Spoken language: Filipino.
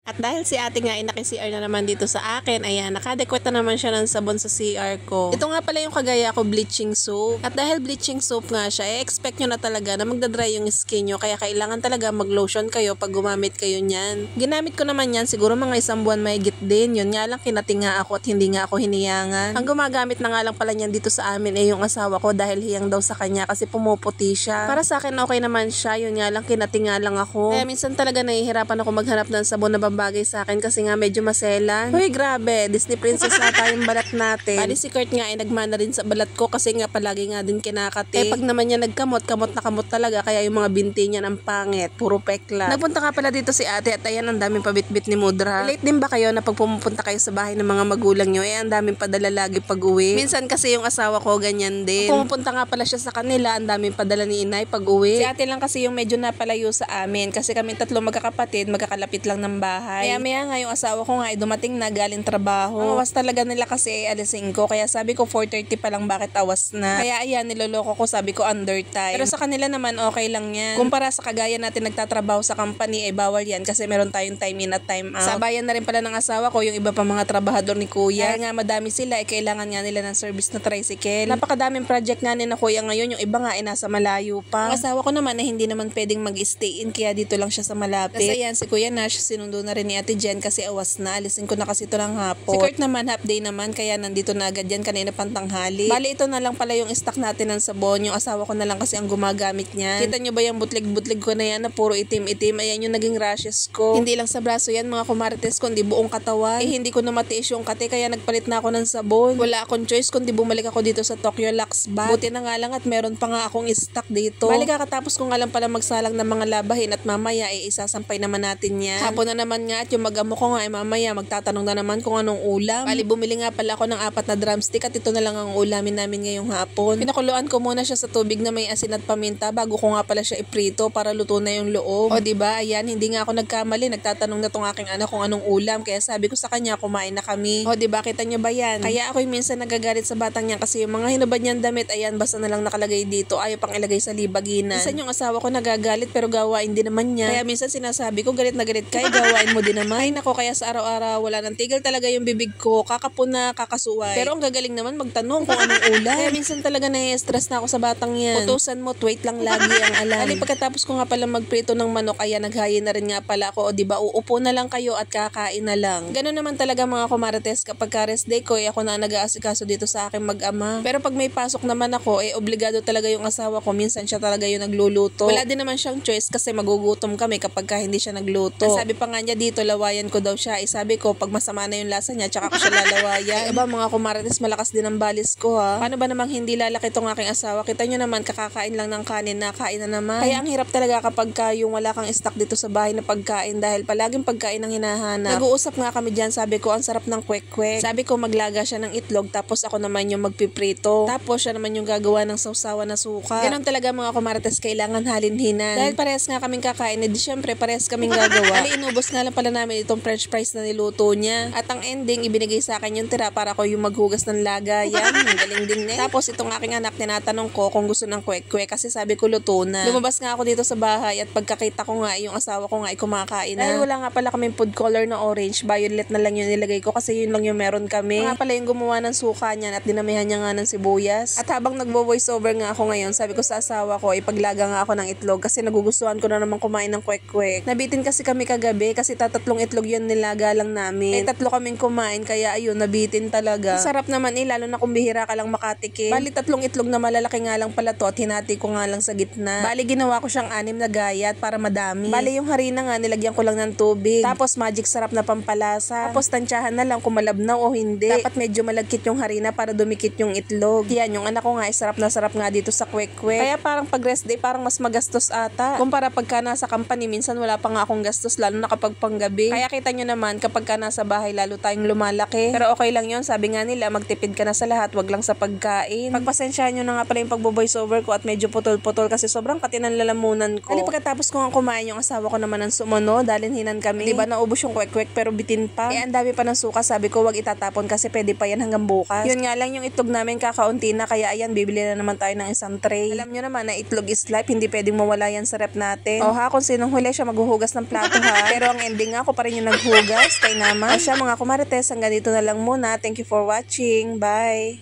At dahil si ate nga ay naki-CR na naman dito sa akin, ayan, nakadekwet na naman siya ng sabon sa CR ko. Ito nga pala yung kagaya ko, bleaching soap. At dahil bleaching soap nga siya, expect nyo na talaga na magdadry yung skin nyo, kaya kailangan talaga mag-lotion kayo pag gumamit kayo niyan. Ginamit ko naman yan, siguro mga 1 buwan mahigit din. Yun nga lang, kinatinga ako at hindi nga ako hiniyangan. Ang gumagamit na nga lang pala niyan dito sa amin ay yung asawa ko dahil hiyang daw sa kanya kasi pumuputi siya. Para sa akin okay naman siya, yun nga lang, kinatinga lang ako. Kaya minsan talaga nahihirapan ako maghanap ng sabon na bagay sa akin kasi nga medyo maselan. Uy, grabe, Disney princess na tayong balat natin. Bali si Kurt nga ay nagmana rin sa balat ko kasi nga palagi nga din kinakati. Eh pag naman niya nagkamot, kamot na kamot talaga, kaya yung mga binti niya ng pangit, puro pekla. Nagpunta nga pala dito si ate at ayan, ang daming pabitbit ni Mudra. Late din ba kayo na pag pumupunta kayo sa bahay ng mga magulang nyo, eh ang daming padala lagi pag uwi? Minsan kasi yung asawa ko ganyan din. Pumupunta nga pala siya sa kanila, ang daming padala ni inay pag uwi. Si ate lang kasi yung medyo napalayo sa amin kasi kami 3 magkakapatid, magkakalapit lang ng bahay. Kaya maya nga yung asawa ko nga ay dumating na galing trabaho. Ang awas talaga nila kasi alas 5, kaya sabi ko 4:30 pa lang, bakit awas na? Kaya ayan, niloloko ko, sabi ko under time. Pero sa kanila naman okay lang yan. Kumpara sa kagaya natin nagtatrabaho sa company, ay bawal yan kasi meron tayong time in at time out. Sabayan na rin pala ng asawa ko yung iba pa mga trabahador ni kuya. Kaya nga madami sila, ay kailangan nga nila ng service na tricycle. Napakadaming project nga ni na kuya ngayon, yung iba nga ay nasa malayo pa. Ang asawa ko naman ay hindi naman pwedeng mag-stay in, kaya dito lang siya sa malapit. Kasi ayan, si Kuya Nash, sinundo na rin ni Ate Jen kasi awas na. Alisin ko na kasi ito ng hapon. Si Kurt naman half day naman, kaya nandito na agad yan kanina pang tanghali. Bali, ito na lang pala yung stock natin ng sabon. Yung asawa ko na lang kasi ang gumagamit niyan. Kita nyo ba yung butlig-butlig ko na yan na puro itim-itim? Ayan yung naging rashes ko. Hindi lang sa braso yan mga kumarites, kundi buong katawan. Eh hindi ko na matiis yung kate, kaya nagpalit na ako ng sabon. Wala akong choice kundi bumalik ako dito sa Tokyo Lux Bath. Buti na nga lang at meron pa nga akong stock dito. Bali, kakatapos ko nga lang pala magsalang ng mga labahin at mamaya ay isasampay naman natin yan. Hapon na naman nga at yung mag-amo ko nga ay mamaya magtatanong na naman kung anong ulam. Bali, bumili nga pala ako ng 4 na drumstick at ito na lang ang ulamin namin ngayong hapon. Pinakuluan ko muna siya sa tubig na may asin at paminta bago ko nga pala siya iprito para luto na yung loob. O diba, ayan, hindi nga ako nagkamali. Nagtatanong na tong aking anak kung anong ulam, kaya sabi ko sa kanya kumain na kami. O diba, kita nyo ba yan? Kaya ako'y minsan nagagalit sa batang yan kasi yung mga hinubad niyang damit, ayan, basta na lang nakalagay dito, ayaw pang ilagay sa libaginan. Minsan yung asawa ko nagagalit pero gawain din naman niya. Kaya minsan sinasabi ko, galit na galit ka, gawain mo din naman. Ay nako, kaya sa araw-araw wala nang tigil talaga yung bibig ko, kakapuna, kakasuway. Pero ang gagaling naman magtanong kung anong ulam. Kaya minsan talaga nai-stress na ako sa batang yan. Utusan mo, wait lang lagi ang alam. Ali, pagkatapos ko nga pala magprito ng manok, ayan, naghayin na rin nga pala ako. O diba, uupo na lang kayo at kakain na lang. Ganun naman talaga mga kumarites, kapag ka-rest day ko, ako na nag-aasikaso dito sa aking mag-ama. Pero pag may pasok naman ako, obligado talaga yung asawa ko. Minsan siya talaga yung nagluluto. Wala din naman siyang choice kasi magugutom kami kapag hindi siya nagluto. Sabi pa nga niya dito, lawayan ko daw siya. Sabi ko, pag masama na yung lasa niya, tsaka ko siya lalawayan. Aba mga kumarites, malakas din ang balis ko ha. Paano ba namang hindi lalaki tong aking asawa? Kita nyo naman, kakakain lang ng kanin, nakain na naman. Kaya ang hirap talaga kapag yung wala kang stock dito sa bahay na pagkain dahil palaging pagkain ang hinahanap. Nag-uusap nga kami dyan, sabi ko, ang sarap ng kwek-kwek. Sabi ko, maglaga siya ng itlog, tapos ako naman yung magpiprito. Tapos siya naman yung gagawa ng sausawan na suka. Ganon talaga mga kumarites, kailangan halinhinan. Dahil parehas nga kaming kakain, di syempre parehas kaming gagawa. Ali, inubos nga lang pala namin itong french fries na niluto niya. At ang ending, ibinigay sa akin yung tira para ko yung maghugas ng laga. Yan, ang galing din eh. Tapos itong aking anak, tinatanong ko kung gusto ng kwek-kwek kasi sabi ko luto na. Lumabas nga ako dito sa bahay at pagkakita ko nga, yung asawa ko nga ay kumakain na. Dahil wala nga pala kaming food color na orange, violet na lang yung nilagay ko kasi yun lang yung meron kami. Nga pala yung gumawa ng suka niyan at dinamihan niya nga ng sibuyas. At habang nagvo-voice over nga ako ngayon, sabi ko sa asawa ko, ipaglaga nga ako ng itlog kasi nagugustuhan ko na naman kumain ng kwek-kwek. Nabitin kasi kami kagabi kasi 3 itlog yun nilaga lang namin. 3 kaming kumain kaya ayun, nabitin talaga. Sarap naman lalo na kung bihira ka lang makatikim. Bali 3 itlog na malalaki nga lang pala to at hinati ko nga lang sa gitna. Bali ginawa ko siyang 6 na gayat para madami. Bali yung harina nga nilagyan ko lang ng tubig. Tapos magic sarap na pampalasa. Tapos tansyahan na lang kung malabnaw o hindi. Dapat medyo malagkit yung harina para dumikit yung itlog. Yan, yung anak ko nga sarap na sarap nga dito sa kwek-kwek. Kaya parang pag rest day parang mas magastos ata. Kumpara pagka nasa company minsan wala pa nga akong gastos lalo na kapag panggabi. Kaya kita nyo naman kapag ka nasa bahay lalo tayong lumalaki. Pero okay lang yun, sabi nga nila magtipid ka na sa lahat, wag lang sa pagkain. Pagpasensyahan nyo na nga pala yung pagbo-voice over ko at medyo putol-putol kasi sobrang katinan lalamunan ko. Ali, pagkatapos ko nga kumain, yung asawa ko naman ng sumono, dalinhinan kami. Diba naubos yung kwek-kwek pero bitin pa. Ang dami pa ng suka, sabi ko wag itatapon kasi pwede pa yan hanggang bukas. Yun nga lang yung itlog namin kakaunti na kaya ayan, bibili na naman tayo ng isang tray. Alam nyo naman na itlog is life, hindi pwedeng mawala yan sa rep natin. O ha, kung sinong huli siya maghuhugas ng plato ha. Pero ang dahil di nga ako pa rin yung naghugas kay naman. Asya mga kumarites, hanggang dito na lang muna. Thank you for watching. Bye!